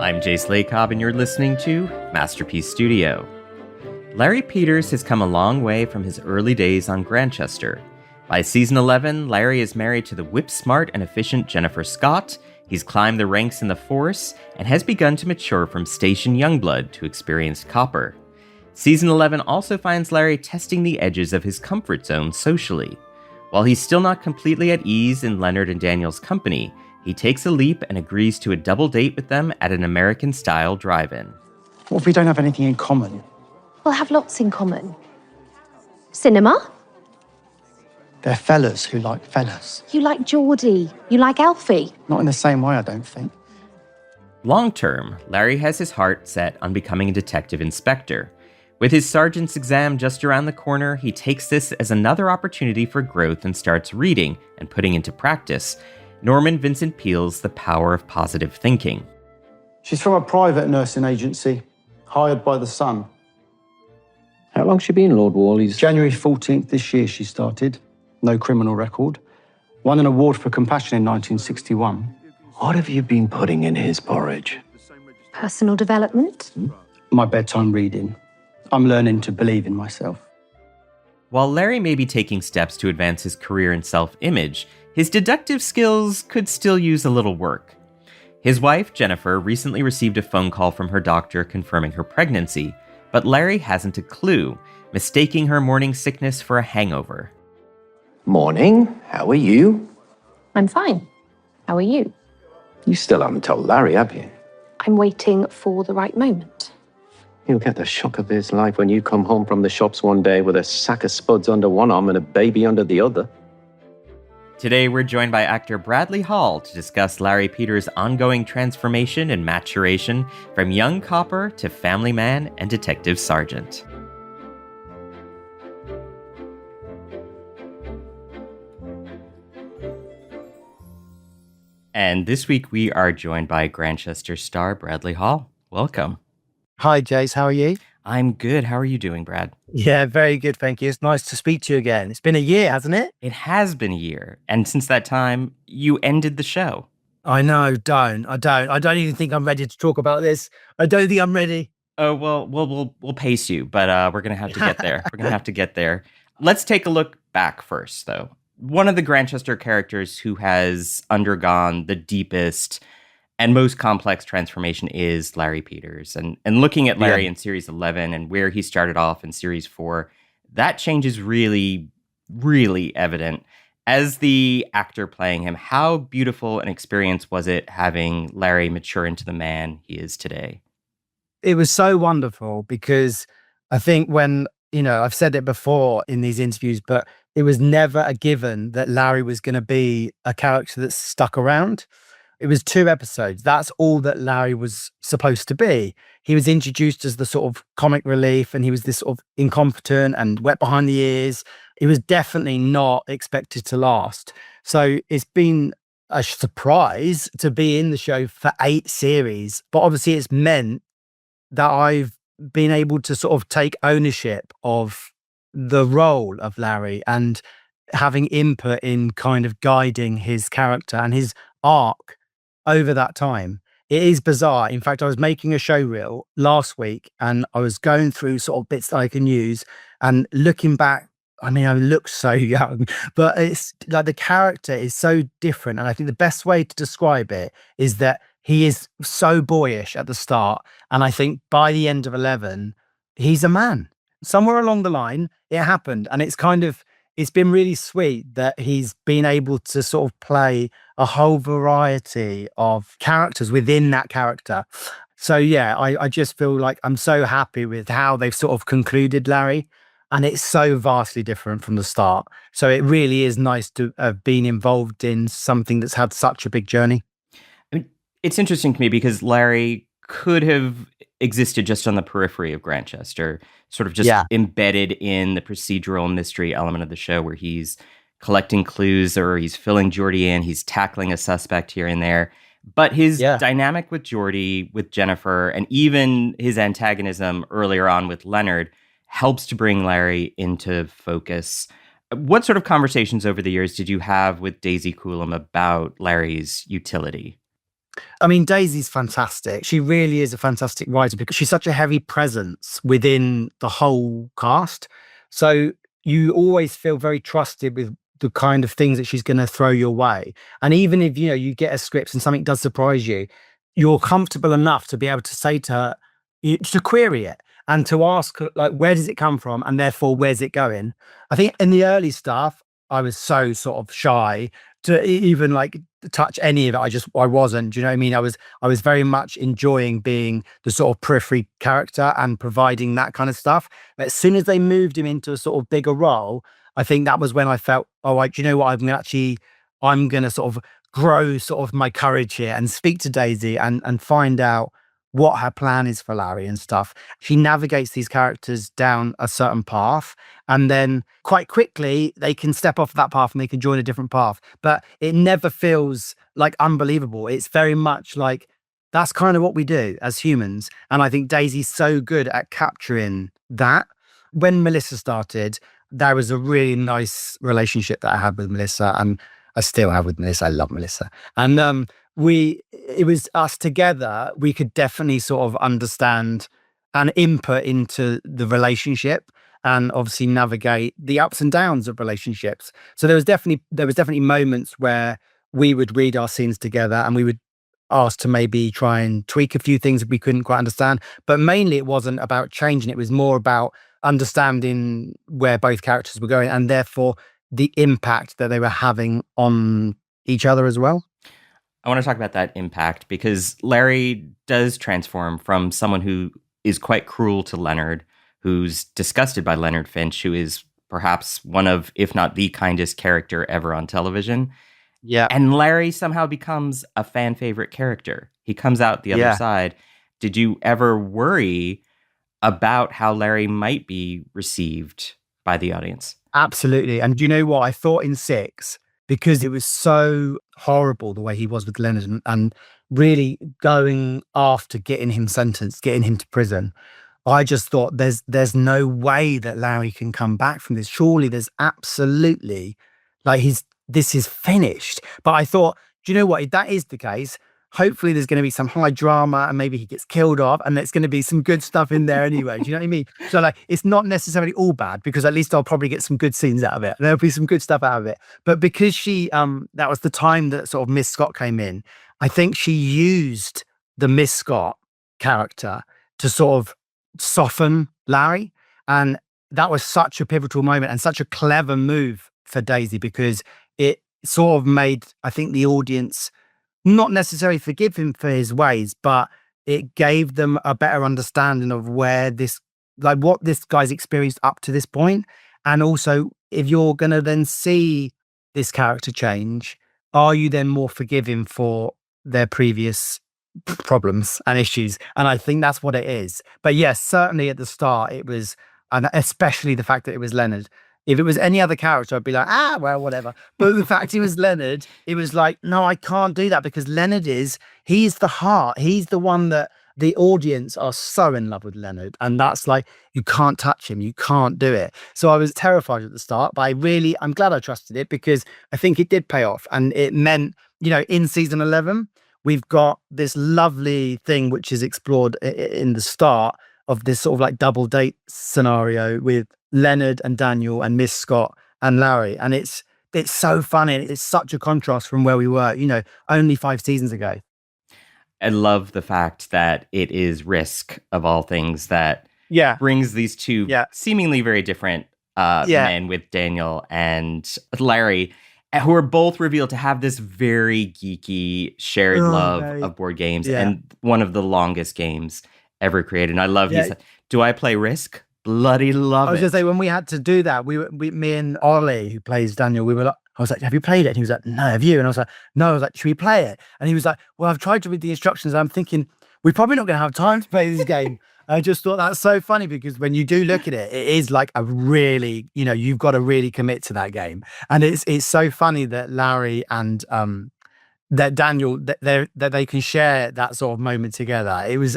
I'm Jace Lacob, and you're listening to Masterpiece Studio. Larry Peters has come a long way from his early days on Grantchester. By season 11, Larry is married to the whip-smart and efficient Jennifer Scott. He's climbed the ranks in the force and has begun to mature from station youngblood to experienced copper. Season 11 also finds Larry testing the edges of his comfort zone socially. While he's still not completely at ease in Leonard and Daniel's company, he takes a leap and agrees to a double date with them at an American-style drive-in. What if we don't have anything in common? We'll have lots in common. Cinema? They're fellas who like fellas. You like Geordie. You like Alfie. Not in the same way, I don't think. Long-term, Larry has his heart set on becoming a detective inspector. With his sergeant's exam just around the corner, he takes this as another opportunity for growth and starts reading and putting into practice Norman Vincent Peale's The Power of Positive Thinking. She's from a private nursing agency, hired by the Sun. How long's she been, Lord Worley's? January 14th this year she started. No criminal record. Won an award for compassion in 1961. What have you been putting in his porridge? Personal development? My bedtime reading. I'm learning to believe in myself. While Larry may be taking steps to advance his career and self-image, his deductive skills could still use a little work. His wife, Jennifer, recently received a phone call from her doctor confirming her pregnancy, but Larry hasn't a clue, mistaking her morning sickness for a hangover. Morning, how are you? I'm fine. How are you? You still haven't told Larry, have you? I'm waiting for the right moment. He'll get the shock of his life when you come home from the shops one day with a sack of spuds under one arm and a baby under the other. Today, we're joined by actor Bradley Hall to discuss Larry Peters' ongoing transformation and maturation from young copper to family man and detective sergeant. And this week, we are joined by Grantchester star Bradley Hall. Welcome. Hi, Jace. How are you? I'm good. How are you doing, Brad? Yeah, very good. Thank you. It's nice to speak to you again. It's been a year, hasn't it? It has been a year. And since that time, you ended the show. I know. I don't even think I'm ready to talk about this. I don't think I'm ready. Oh, well, we'll pace you, but we're going to have to get there. We're going to have to get there. Let's take a look back first, though. One of the Grantchester characters who has undergone the deepest and most complex transformation is Larry Peters. And looking at Larry in Series 11 and where he started off in Series 4, that change is really, really evident. As the actor playing him, how beautiful an experience was it having Larry mature into the man he is today? It was so wonderful because I think when, I've said it before in these interviews, but it was never a given that Larry was going to be a character that stuck around. It was 2 episodes. That's all that Larry was supposed to be. He was introduced as the sort of comic relief, and he was this sort of incompetent and wet behind the ears. It was definitely not expected to last. So it's been a surprise to be in the show for 8 series. But obviously it's meant that I've been able to sort of take ownership of the role of Larry and having input in kind of guiding his character and his arc over that time. It is bizarre. In fact, I was making a show reel last week and I was going through sort of bits that I can use and looking back. I mean, I look so young, but it's like the character is so different. And I think the best way to describe it is that he is so boyish at the start. And I think by the end of 11, he's a man. Somewhere along the line, it happened. And it's been really sweet that he's been able to sort of play a whole variety of characters within that character. So yeah, I just feel like I'm so happy with how they've sort of concluded Larry. And it's so vastly different from the start. So it really is nice to have been involved in something that's had such a big journey. I mean, it's interesting to me because Larry could have existed just on the periphery of Grantchester, sort of just embedded in the procedural mystery element of the show where he's collecting clues or he's filling Geordie in, he's tackling a suspect here and there. But his dynamic with Geordie, with Jennifer, and even his antagonism earlier on with Leonard helps to bring Larry into focus. What sort of conversations over the years did you have with Daisy Coulam about Larry's utility? I mean, Daisy's fantastic. She really is a fantastic writer because she's such a heavy presence within the whole cast. So you always feel very trusted with the kind of things that she's going to throw your way. And even if, you get a script and something does surprise you, you're comfortable enough to be able to say to her, to query it and to ask, like, where does it come from? And therefore, where's it going? I think in the early stuff, I was so sort of shy to even like touch any of it. I wasn't. Do you know what I mean? I was very much enjoying being the sort of periphery character and providing that kind of stuff. But as soon as they moved him into a sort of bigger role, I think that was when I felt, do you know what? I'm gonna sort of grow sort of my courage here and speak to Daisy and find out what her plan is for Larry and stuff. She navigates these characters down a certain path, and then quite quickly they can step off that path and they can join a different path. But it never feels like unbelievable. It's very much like that's kind of what we do as humans. And I think Daisy's so good at capturing that. When Melissa started, there was a really nice relationship that I had with Melissa, and I still have with Melissa. I love Melissa. And it was us together. We could definitely sort of understand and input into the relationship and obviously navigate the ups and downs of relationships. So there was definitely moments where we would read our scenes together and we would ask to maybe try and tweak a few things we couldn't quite understand. But mainly it wasn't about changing. It was more about understanding where both characters were going and therefore the impact that they were having on each other as well. I want to talk about that impact because Larry does transform from someone who is quite cruel to Leonard, who's disgusted by Leonard Finch, who is perhaps one of, if not the kindest character ever on television. Yeah. And Larry somehow becomes a fan favorite character. He comes out the other side. Did you ever worry about how Larry might be received by the audience? Absolutely. And do you know what? I thought in 6, because it was so horrible the way he was with Leonard and really going after getting him sentenced, getting him to prison. I just thought there's no way that Larry can come back from this. Surely there's absolutely this is finished. But I thought, do you know what? If that is the case, hopefully there's going to be some high drama and maybe he gets killed off and there's going to be some good stuff in there anyway. Do you know what I mean? So like, it's not necessarily all bad because at least I'll probably get some good scenes out of it. There'll be some good stuff out of it. But because she, that was the time that sort of Miss Scott came in, I think she used the Miss Scott character to sort of soften Larry. And that was such a pivotal moment and such a clever move for Daisy because it sort of made, I think, the audience not necessarily forgive him for his ways, but it gave them a better understanding of where what this guy's experienced up to this point. And also, if you're going to then see this character change, are you then more forgiving for their previous problems and issues? And I think that's what it is. But yes, certainly at the start, it was, and especially the fact that it was Leonard. If it was any other character, I'd be like, well, whatever. But the fact he was Leonard, it was like, no, I can't do that because Leonard he's the heart. He's the one that the audience are so in love with Leonard. And that's like, you can't touch him. You can't do it. So I was terrified at the start, but I'm glad I trusted it because I think it did pay off. And it meant, in season 11, we've got this lovely thing which is explored in the start of this sort of like double date scenario with Leonard and Daniel and Miss Scott and Larry. And it's so funny. It's such a contrast from where we were, only 5 seasons ago. I love the fact that it is Risk of all things that brings these two seemingly very different men with Daniel and Larry, who are both revealed to have this very geeky shared love of board games and one of the longest games ever created. And I love, he said, do I play Risk? Bloody love it. I was going to say, when we had to do that, me and Ollie, who plays Daniel, we were like, I was like, have you played it? And he was like, no, have you? And I was like, no. I was like, should we play it? And he was like, well, I've tried to read the instructions. I'm thinking, we're probably not going to have time to play this game. I just thought that's so funny because when you do look at it, it is like a really, you've got to really commit to that game. And it's so funny that Larry and that Daniel, that they can share that sort of moment together. It was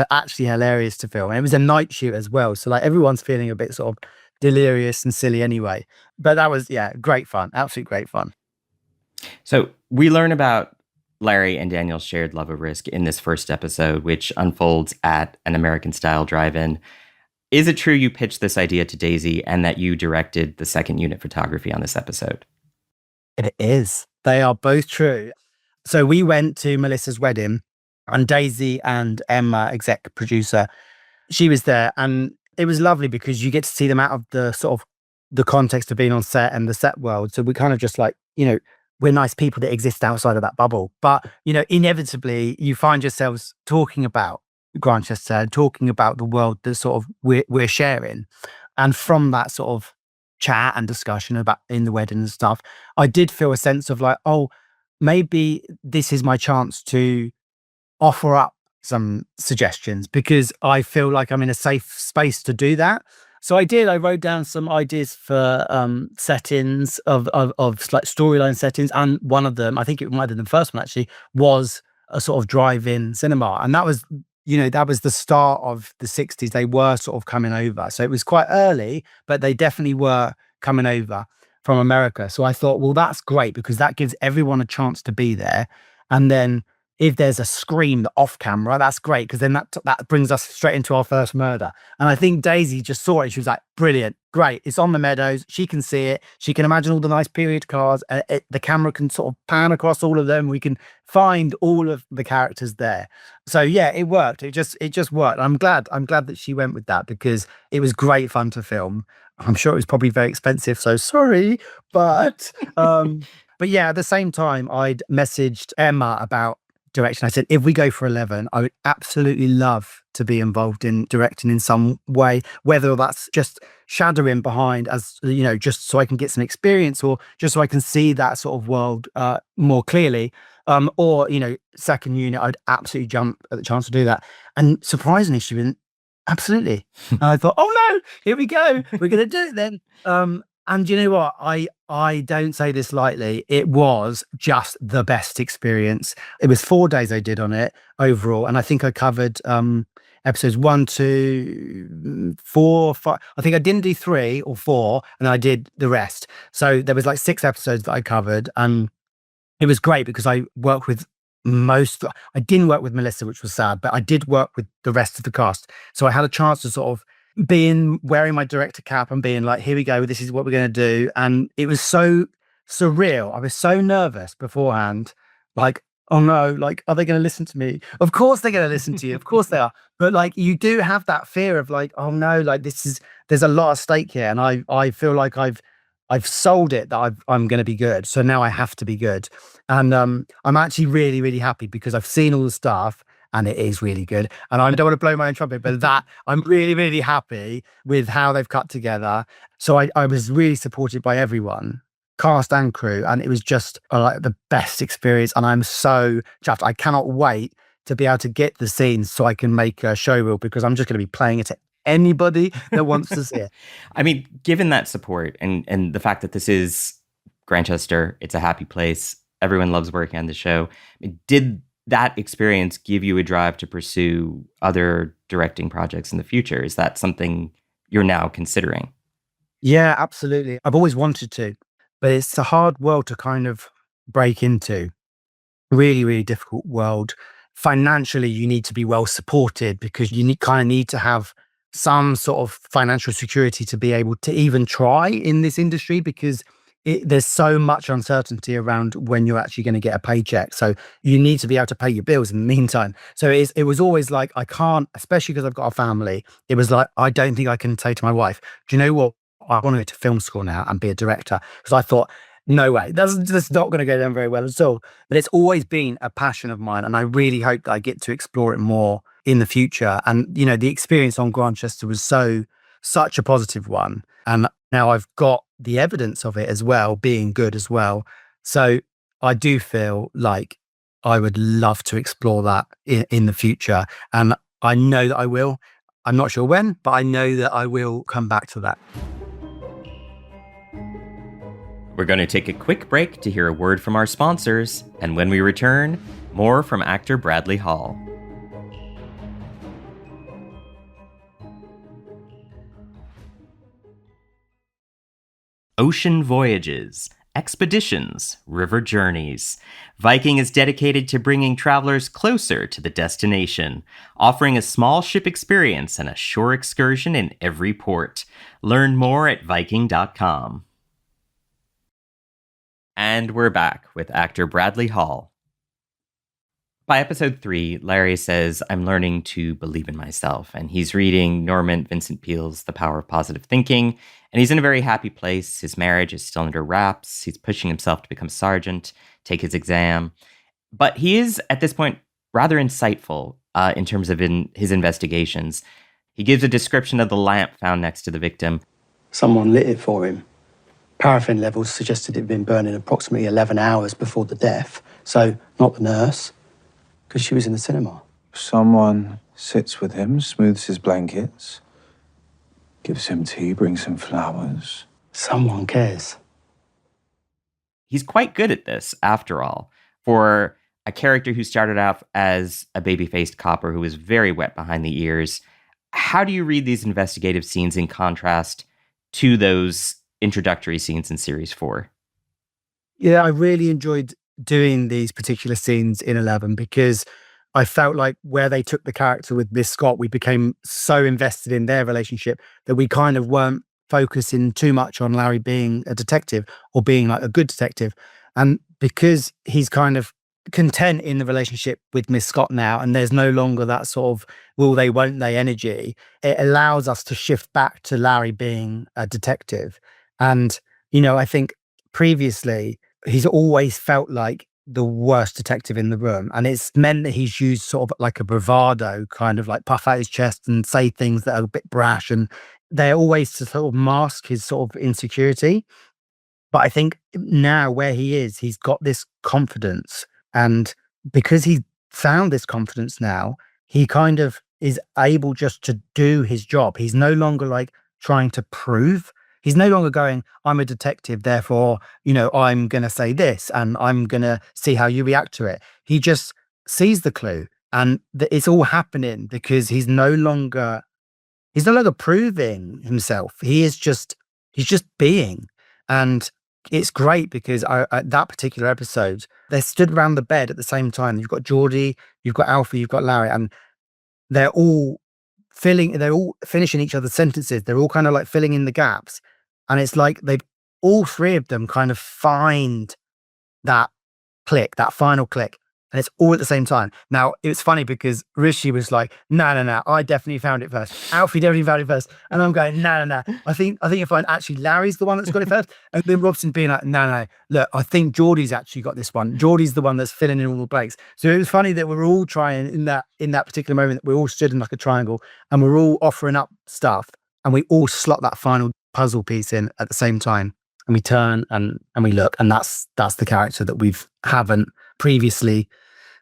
actually hilarious to film. And it was a night shoot as well. So like everyone's feeling a bit sort of delirious and silly anyway. But that was, great fun. Absolute great fun. So we learn about Larry and Daniel's shared love of risk in this first episode, which unfolds at an American-style drive-in. Is it true you pitched this idea to Daisy and that you directed the second unit photography on this episode? It is. They are both true. So we went to Melissa's wedding, and Daisy and Emma, exec producer, she was there, and it was lovely because you get to see them out of the sort of the context of being on set and the set world. So we kind of just like, we're nice people that exist outside of that bubble. But, inevitably you find yourselves talking about Grantchester, talking about the world that sort of we're sharing. And from that sort of chat and discussion about in the wedding and stuff, I did feel a sense of like, oh, maybe this is my chance to offer up some suggestions because I feel like I'm in a safe space to do that. So I did. I wrote down some ideas for settings of like storyline settings, and one of them, I think it might have been the first one actually, was a sort of drive-in cinema, and that was the start of the 60s. They were sort of coming over, so it was quite early, but they definitely were coming over from America. So I thought, well, that's great because that gives everyone a chance to be there, and then if there's a scream off camera, that's great because then that brings us straight into our first murder. And I think Daisy just saw it. She was like, brilliant, great. It's on the meadows. She can see it. She can imagine all the nice period cars. The camera can sort of pan across all of them. We can find all of the characters there. So yeah, it worked. It just worked. I'm glad that she went with that because it was great fun to film. I'm sure it was probably very expensive, so sorry. But but yeah, at the same time, I'd messaged Emma about direction. I said, if we go for 11, I would absolutely love to be involved in directing in some way, whether that's just shadowing behind as, just so I can get some experience or just so I can see that sort of world more clearly. Or, second unit, I'd absolutely jump at the chance to do that. And surprisingly, she went, absolutely. And I thought, oh no, here we go. We're going to do it then. And you know what? I don't say this lightly. It was just the best experience. It was 4 days I did on it overall. And I think I covered episodes 1, 2, 4, 5. I think I didn't do 3 or 4, and I did the rest. So there was like 6 episodes that I covered. And it was great because I worked with I didn't work with Melissa, which was sad, but I did work with the rest of the cast. So I had a chance to sort of wearing my director cap and being like, here we go, this is what we're going to do. And it was so surreal. I was so nervous beforehand, like, oh no, like, are they going to listen to me? Of course they're going to listen to you. Of course they are. But like, you do have that fear of like, oh no, like there's a lot of stake here. And I feel like I've sold it that I'm going to be good. So now I have to be good. And I'm actually really, really happy because I've seen all the stuff and it is really good. And I don't want to blow my own trumpet, but that I'm really, really happy with how they've cut together. So I was really supported by everyone, cast and crew. And it was just like the best experience. And I'm so chuffed. I cannot wait to be able to get the scenes so I can make a show reel because I'm just going to be playing it to anybody that wants to see it. I mean, given that support and the fact that this is Grantchester, it's a happy place, everyone loves working on the show. Did that experience give you a drive to pursue other directing projects in the future? Is that something you're now considering? Yeah, absolutely. I've always wanted to, but it's a hard world to kind of break into. Really, really difficult world. Financially, you need to be well supported because you kind of need to have some sort of financial security to be able to even try in this industry because there's so much uncertainty around when you're actually going to get a paycheck. So you need to be able to pay your bills in the meantime. So it was always like, I can't, especially because I've got a family, it was like, I don't think I can say to my wife, do you know what? I want to go to film school now and be a director. Because I thought, no way, that's not going to go down very well at all. But it's always been a passion of mine. And I really hope that I get to explore it more in the future. And, the experience on Grantchester was such a positive one. And now I've got the evidence of it as well, being good as well. So I do feel like I would love to explore that in the future. And I know that I will. I'm not sure when, but I know that I will come back to that. We're going to take a quick break to hear a word from our sponsors. And when we return, more from actor Bradley Hall. Ocean Voyages, Expeditions, River Journeys. Viking is dedicated to bringing travelers closer to the destination, offering a small ship experience and a shore excursion in every port. Learn more at Viking.com. And we're back with actor Bradley Hall. By episode 3, Larry says, I'm learning to believe in myself. And he's reading Norman Vincent Peale's The Power of Positive Thinking. And he's in a very happy place. His marriage is still under wraps. He's pushing himself to become sergeant, take his exam. But he is, at this point, rather insightful in terms of his investigations. He gives a description of the lamp found next to the victim. Someone lit it for him. Paraffin levels suggested it had been burning approximately 11 hours before the death. So, not the nurse, because she was in the cinema. Someone sits with him, smooths his blankets, gives him tea, brings him flowers. Someone cares. He's quite good at this, after all, for a character who started off as a baby-faced copper who was very wet behind the ears. How do you read these investigative scenes in contrast to those introductory scenes in Series 4? Yeah, I really enjoyed doing these particular scenes in 11 because I felt like where they took the character with Miss Scott, we became so invested in their relationship that we kind of weren't focusing too much on Larry being a detective or being like a good detective. And because he's kind of content in the relationship with Miss Scott now, and there's no longer that sort of will they, won't they energy, it allows us to shift back to Larry being a detective. And, you know, I think previously he's always felt like the worst detective in the room. And it's meant that he's used sort of like a bravado, kind of like puff out his chest and say things that are a bit brash. And they're always to sort of mask his sort of insecurity. But I think now where he is, he's got this confidence. And because he's found this confidence now, he kind of is able just to do his job. He's no longer like trying to prove. He's no longer going, I'm a detective, therefore, you know, I'm going to say this and I'm going to see how you react to it. He just sees the clue and it's all happening because he's no longer proving himself. He's just being. And it's great because at that particular episode, they stood around the bed at the same time. You've got Geordie, you've got Alfie, you've got Larry, and they're all finishing each other's sentences. They're all kind of like filling in the gaps. And it's like all three of them kind of find that click, that final click. And it's all at the same time. Now, it was funny because Rishi was like, no, I definitely found it first. Alfie definitely found it first. And I'm going, no. I think you find actually Larry's the one that's got it first. And then Robson being like, no. Look, I think Geordie's actually got this one. Geordie's the one that's filling in all the blanks. So it was funny that we're all trying in that particular moment, that we all stood in like a triangle and we're all offering up stuff and we all slot that final puzzle piece in at the same time. And we turn and we look, and that's the character that haven't previously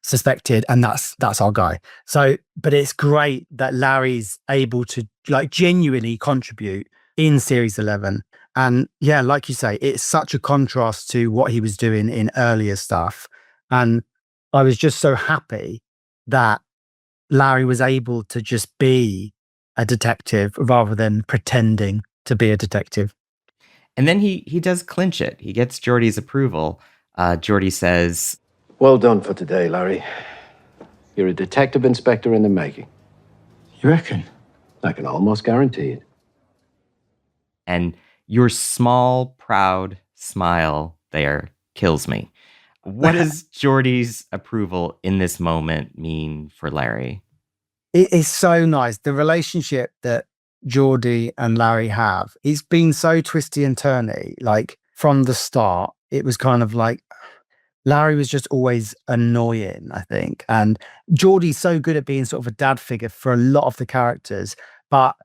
suspected, and that's our guy. So, but it's great that Larry's able to like genuinely contribute in Series 11. And yeah, like you say, it's such a contrast to what he was doing in earlier stuff. And I was just so happy that Larry was able to just be a detective rather than pretending to be a detective. And then he does clinch it. He gets Geordie's approval. Geordie says, Well done for today, Larry. You're a detective inspector in the making. You reckon? I can almost guarantee it. And your small, proud smile there kills me. What does Geordie's approval in this moment mean for Larry? It is so nice. The relationship that Geordie and Larry have, it's been so twisty and turny. Like from the start, it was kind of like Larry was just always annoying, I think. And Geordie's so good at being sort of a dad figure for a lot of the characters. But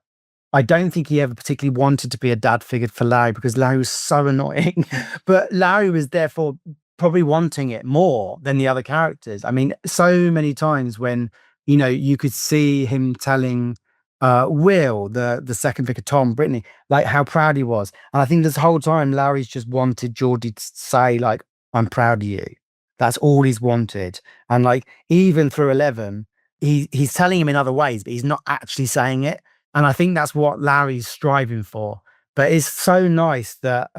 I don't think he ever particularly wanted to be a dad figure for Larry because Larry was so annoying. But Larry was therefore probably wanting it more than the other characters. I mean, so many times when, you know, you could see him telling Will, the second vicar, Tom, Brittany, like how proud he was. And I think this whole time, Larry's just wanted Geordie to say, like, I'm proud of you. That's all he's wanted. And like, even through 11, he's telling him in other ways, but he's not actually saying it. And I think that's what Larry's striving for. But it's so nice that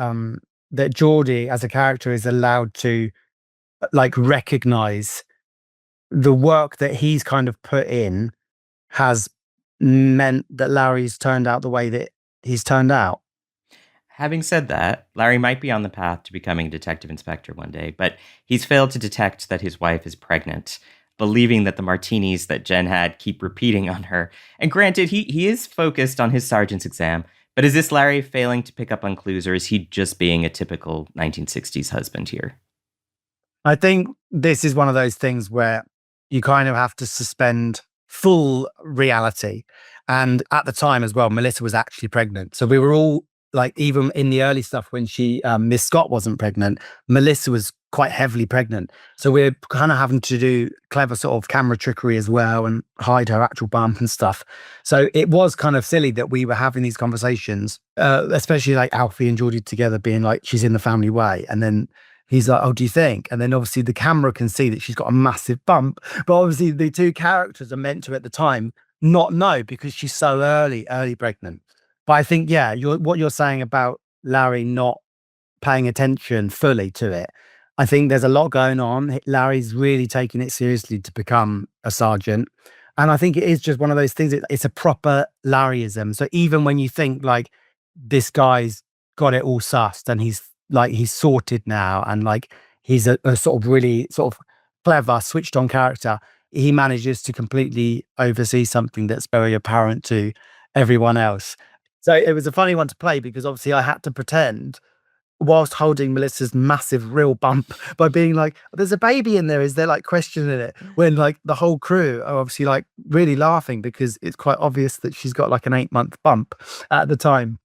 that Geordie as a character is allowed to like recognize the work that he's kind of put in has meant that Larry's turned out the way that he's turned out. Having said that, Larry might be on the path to becoming a detective inspector one day, but he's failed to detect that his wife is pregnant, believing that the martinis that Jen had keep repeating on her. And granted, he is focused on his sergeant's exam, but is this Larry failing to pick up on clues, or is he just being a typical 1960s husband here? I think this is one of those things where you kind of have to suspend full reality. And at the time as well, Melissa was actually pregnant. So we were all like, even in the early stuff when Miss Scott wasn't pregnant, Melissa was quite heavily pregnant. So we're kind of having to do clever sort of camera trickery as well and hide her actual bump and stuff. So it was kind of silly that we were having these conversations, especially like Alfie and Geordie together being like, she's in the family way. And then he's like, oh, do you think? And then obviously the camera can see that she's got a massive bump. But obviously the two characters are meant to at the time not know because she's so early pregnant. But I think, yeah, what you're saying about Larry not paying attention fully to it, I think there's a lot going on. Larry's really taking it seriously to become a sergeant. And I think it is just one of those things. It's a proper Larryism. So even when you think like this guy's got it all sussed and he's sorted now and like he's a sort of really sort of clever, switched on character, he manages to completely oversee something that's very apparent to everyone else. So it was a funny one to play because obviously I had to pretend whilst holding Melissa's massive real bump by being like, there's a baby in there. Is there like questioning it? When like the whole crew are obviously like really laughing because it's quite obvious that she's got like an 8-month bump at the time.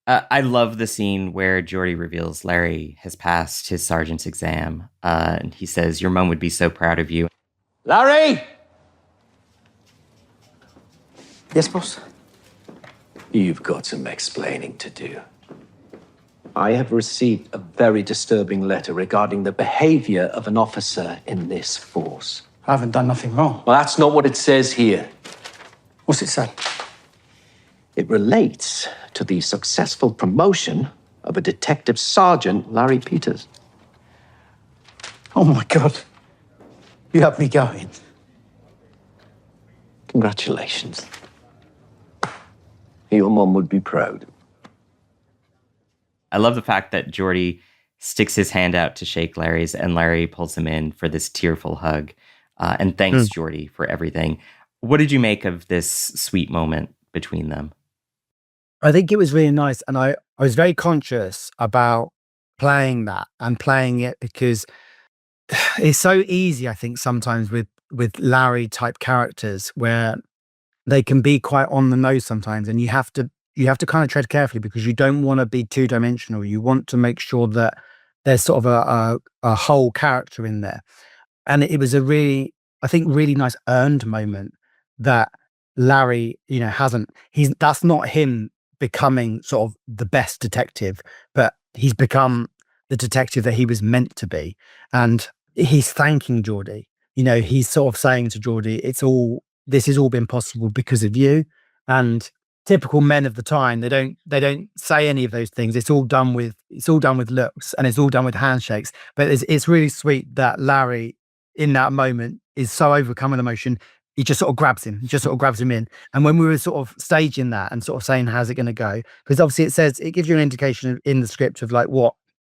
I love the scene where Geordie reveals Larry has passed his sergeant's exam. And he says, your mum would be so proud of you. Larry! Yes, boss? You've got some explaining to do. I have received a very disturbing letter regarding the behavior of an officer in this force. I haven't done nothing wrong. Well, that's not what it says here. What's it say? It relates to the successful promotion of a detective sergeant, Larry Peters. Oh, my God. You have me going. Congratulations. Your mum would be proud. I love the fact that Geordie sticks his hand out to shake Larry's and Larry pulls him in for this tearful hug and thanks Geordie for everything. What did you make of this sweet moment between them? I think it was really nice. And I was very conscious about playing that and playing it because it's so easy, I think, sometimes with Larry type characters where they can be quite on the nose sometimes. And you have to kind of tread carefully because you don't want to be two-dimensional. You want to make sure that there's sort of a whole character in there. And it was a really, I think, really nice earned moment that Larry, that's not him becoming sort of the best detective, but he's become the detective that he was meant to be. And he's thanking Geordie. He's sort of saying to Geordie, this has all been possible because of you. And typical men of the time, they don't say any of those things. It's all done with looks and it's all done with handshakes. But it's really sweet that Larry in that moment is so overcome with emotion. He just sort of grabs him in. And when we were sort of staging that and sort of saying, how's it going to go? Because obviously it gives you an indication in the script of like what,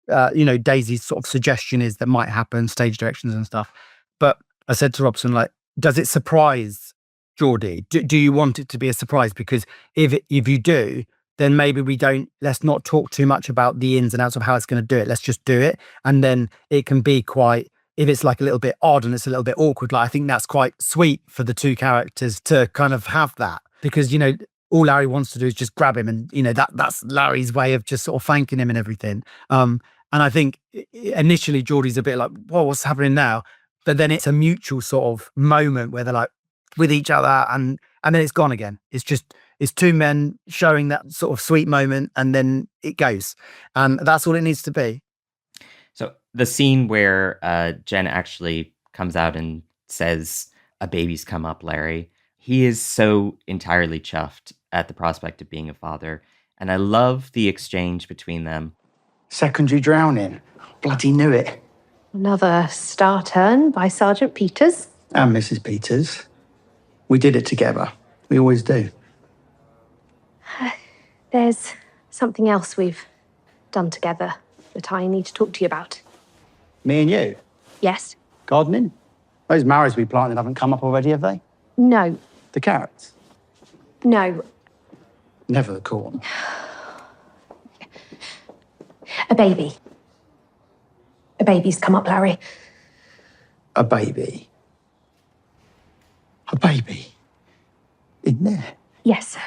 Daisy's sort of suggestion is that might happen, stage directions and stuff. But I said to Robson, like, does it surprise Geordie? Do you want it to be a surprise? Because if you do, then maybe let's not talk too much about the ins and outs of how it's going to do it. Let's just do it. And then it can be quite, if it's like a little bit odd and it's a little bit awkward, like I think that's quite sweet for the two characters to kind of have that because, all Larry wants to do is just grab him. And, that's Larry's way of just sort of thanking him and everything. And I think initially Geordie's a bit like, whoa, what's happening now? But then it's a mutual sort of moment where they're like with each other and then it's gone again. It's two men showing that sort of sweet moment and then it goes. And that's all it needs to be. So the scene where Jen actually comes out and says, a baby's come up, Larry, he is so entirely chuffed at the prospect of being a father. And I love the exchange between them. Secondary drowning. Bloody knew it. Another star turn by Sergeant Peters. And Mrs. Peters. We did it together. We always do. There's something else we've done together that I need to talk to you about. Me and you. Yes? Gardening. Those marrows we planted haven't come up already, have they? No. The carrots. No. Never the corn. A baby. A baby's come up, Larry. A baby. A baby. In there. Yes.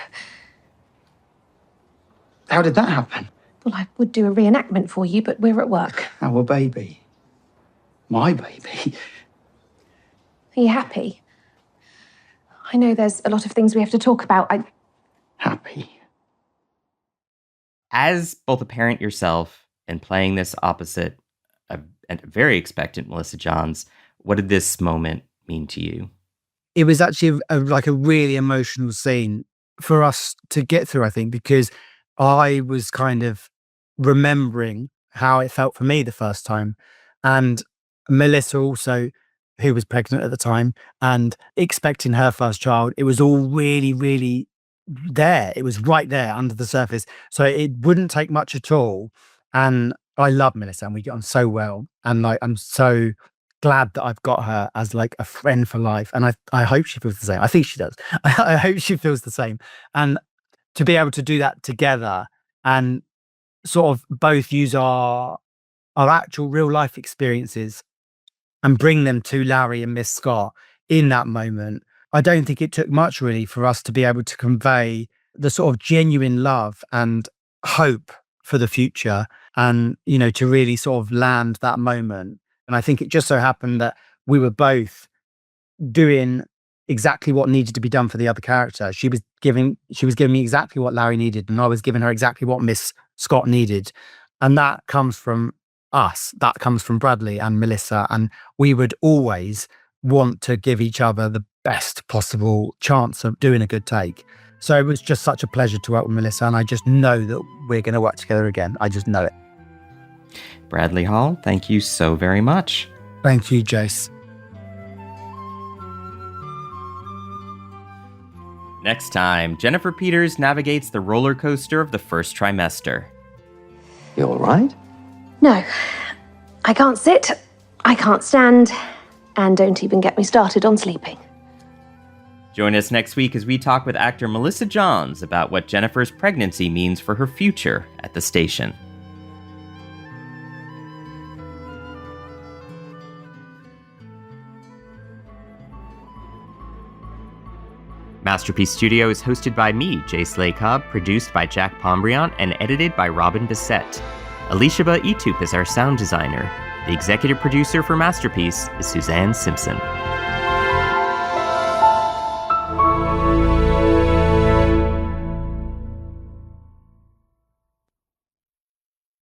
How did that happen? Well, I would do a reenactment for you, but we're at work. Our baby. My baby. Are you happy? I know there's a lot of things we have to talk about. Happy. As both a parent yourself and playing this opposite a very expectant Melissa Johns, what did this moment mean to you? It was actually a really emotional scene for us to get through, I think, because I was kind of remembering how it felt for me the first time. And Melissa also, who was pregnant at the time and expecting her first child, it was all really, really there. It was right there under the surface. So it wouldn't take much at all. And I love Melissa and we get on so well. And I'm so glad that I've got her as like a friend for life. And I hope she feels the same. I think she does. I hope she feels the same. And to be able to do that together and sort of both use our actual real life experiences and bring them to Larry and Miss Scott in that moment. I don't think it took much really for us to be able to convey the sort of genuine love and hope for the future and, you know, to really sort of land that moment. And I think it just so happened that we were both doing exactly what needed to be done for the other character. She was giving me exactly what Larry needed, and I was giving her exactly what Miss Scott needed. And that comes from us. That comes from Bradley and Melissa. And we would always want to give each other the best possible chance of doing a good take. So it was just such a pleasure to work with Melissa. And I just know that we're going to work together again. I just know it. Bradley Hall, thank you so very much. Thank you, Jace. Next time, Jennifer Peters navigates the roller coaster of the first trimester. You all right? No. I can't sit, I can't stand, and don't even get me started on sleeping. Join us next week as we talk with actor Melissa Johns about what Jennifer's pregnancy means for her future at the station. Masterpiece Studio is hosted by me, Jace Lacob, produced by Jack Pombriant, and edited by Robin Bissett. Elishaba Etup is our sound designer. The executive producer for Masterpiece is Suzanne Simpson.